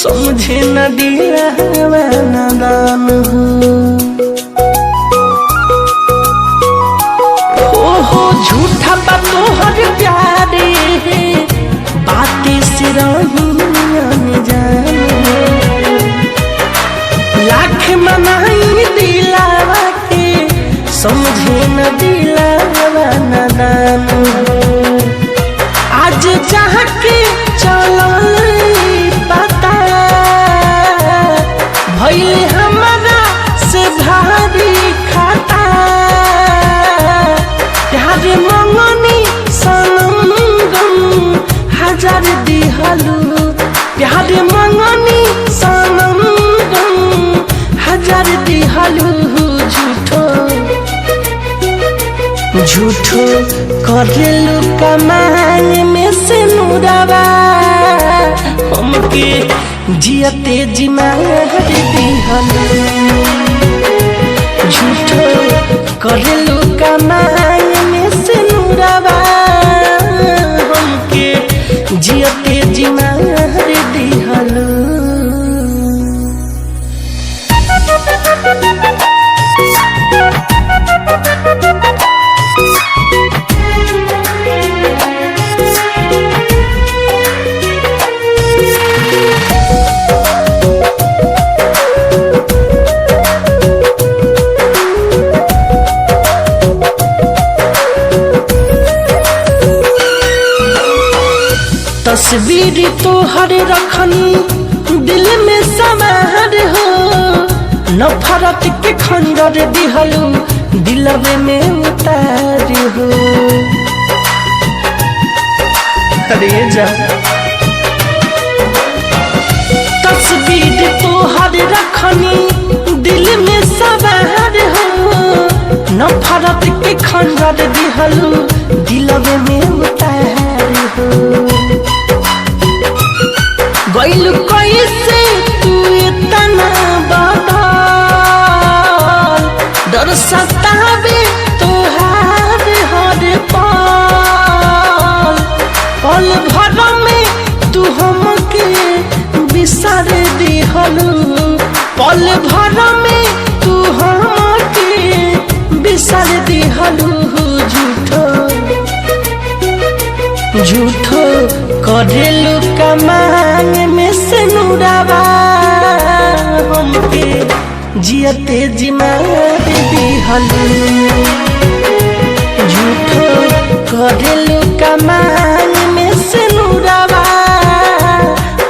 समझे न दिलवा नादान हो झूठा बातों हर प्यारे बातें से रही जाने लाख मनाई दिलावा के समझे न दिलावा नादान आज चाह के चलल पता भइले हमारा से भारी खाता प्यार मंगनी सनम गम हजार दिहलू प्यार मंगनी सनम गम हजार दिहलू झूठो करेलू कमांग में से नुरावा हमके जियते जिमार दिहलू झूठो करेलू कमांग में से नुरावा हमके जियते जिमार दिहलू तस्वीर तोहर रखनी दिल में समार हो नफरत के खंजर दिहलू दिलवे में उतार हो अरे जा तस्वीर तोहर रखनी दिल में समार हो नफरत के खंजर दिहलू दिलवे में उतार हो गइलू कैसे तू इतना बदल डर सतावे तोहार हर पल पल भर में तू हमके बिसर दिहलू पल भर में तू हमके बिसर दिहलू झूठो करेलू कमांग में से नुरावा हमके जियते जिमार दिहलू झूठो करेलू कमांग में से नुरावा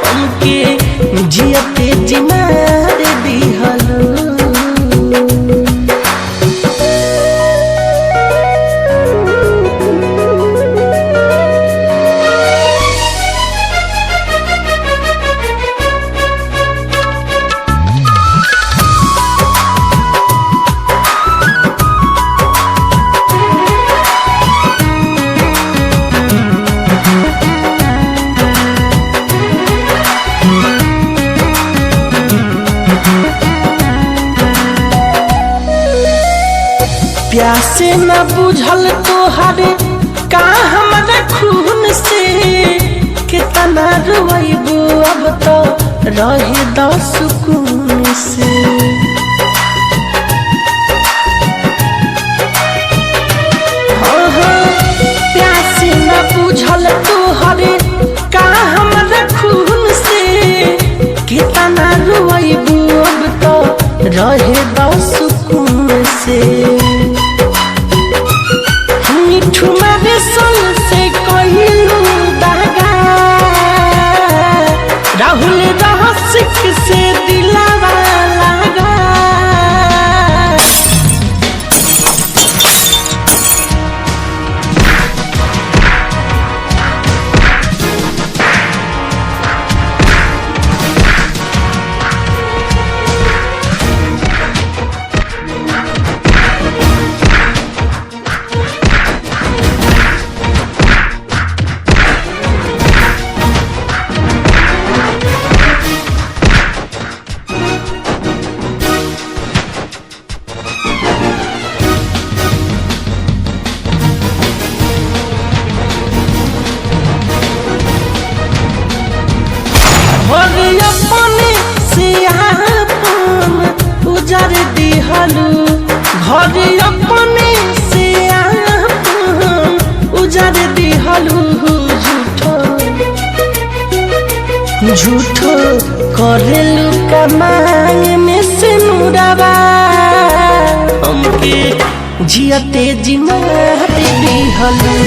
हमके जियते जिमार दिहलू प्यासे न बुझल तोहरे का हमारा खून से कितना रोइबू अब तो रहे दस सुकून से प्यासे न बुझल तोहरे का हमारा खून से कितना रोइबू अब तो रहे दस सुकून से तुम्हारे संग से कहिलू दागा राहुल रहस्य से दिलावा लगा दिहलू घर अपने से आप उजर दिहलू झूठो करेलू कमांग में से मुराबा हमके जियते जिना दिहलू।